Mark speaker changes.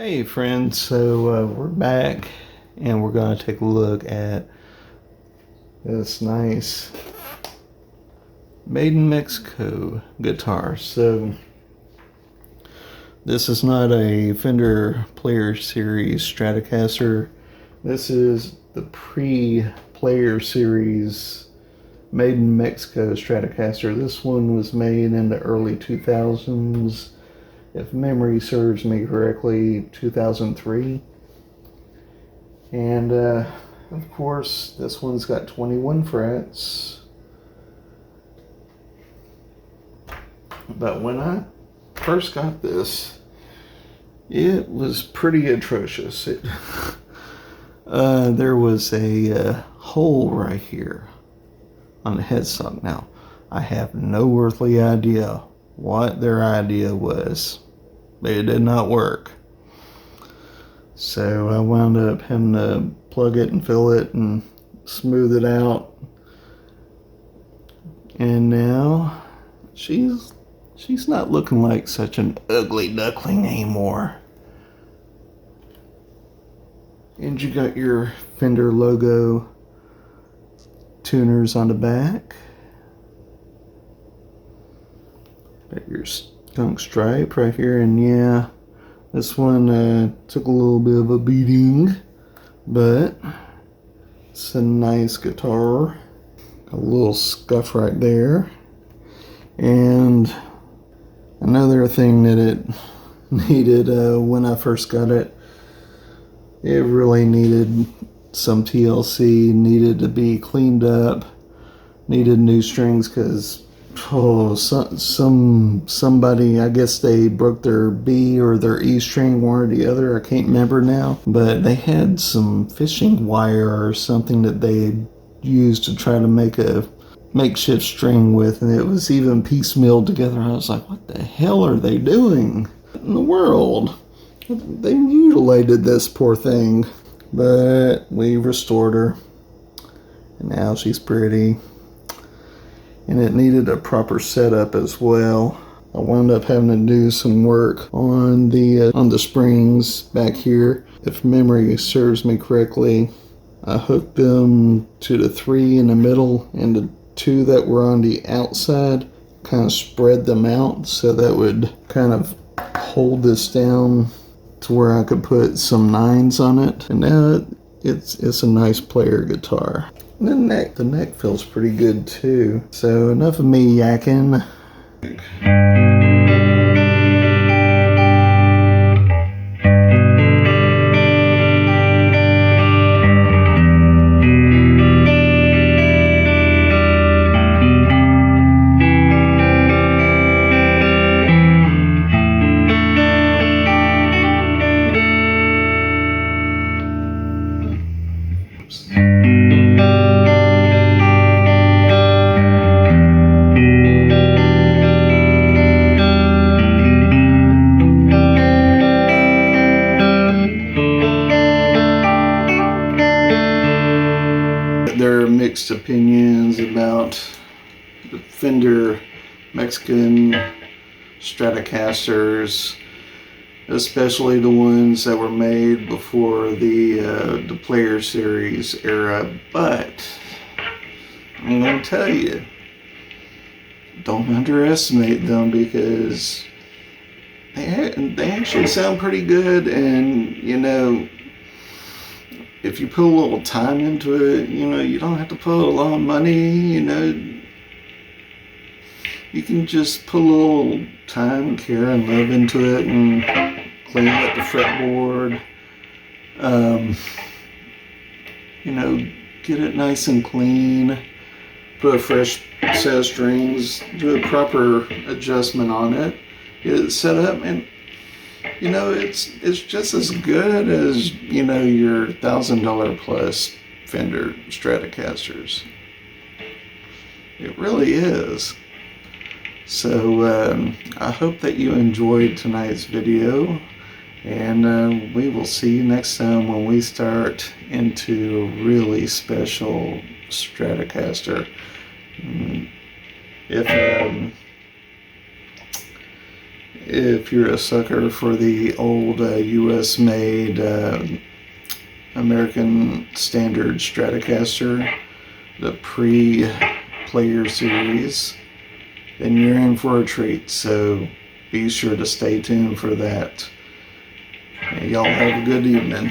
Speaker 1: Hey friends, so we're back and we're going to take a look at this nice Made in Mexico guitar. So this is not a Fender Player Series Stratocaster. This is the pre-Player Series Made in Mexico Stratocaster. This one was made in the early 2000s. If memory serves me correctly, 2003. And of course, this one's got 21 frets. But when I first got this, it was pretty atrocious. There was a hole right here on the headstock. Now, I have no earthly idea what their idea was, but it did not work. So I wound up having to plug it and fill it and smooth it out. And now she's not looking like such an ugly duckling anymore. And you got your Fender logo tuners on the back. Got your skunk stripe right here, and yeah, this one took a little bit of a beating, but it's a nice guitar. Got a little scuff right there. And another thing that it needed when I first got it, it really needed some TLC, needed to be cleaned up, needed new strings because somebody, I guess they broke their B or their E string, one or the other, I can't remember now, but they had some fishing wire or something that they had used to try to make a makeshift string with, and it was even piecemealed together. I was like, what the hell are they doing in the world? They mutilated this poor thing, but we restored her, and now she's pretty. And it needed a proper setup as well. I wound up having to do some work on the springs back here. If memory serves me correctly, I hooked them to the 3 in the middle and the 2 that were on the outside, kind of spread them out so that would kind of hold this down to where I could put some 9s on it. And now it's a nice player guitar. The neck feels pretty good too. So enough of me yakking. There are mixed opinions about the Fender Mexican Stratocasters, especially the ones that were made before the Player Series era. But I'm going to tell you, don't underestimate them, because they actually sound pretty good. And you know, if you put a little time into it, you know, you don't have to put a lot of money, you know. You can just put a little time, care, and love into it and clean up the fretboard. You know, get it nice and clean, put a fresh set of strings, do a proper adjustment on it, get it set up, and you know, it's just as good as, you know, your $1,000 plus Fender Stratocasters. It really is. So I hope that you enjoyed tonight's video, and we will see you next time when we start into a really special Stratocaster. if you're a sucker for the old US made American Standard Stratocaster, the pre-player series, then you're in for a treat. So be sure to stay tuned for that. Y'all have a good evening.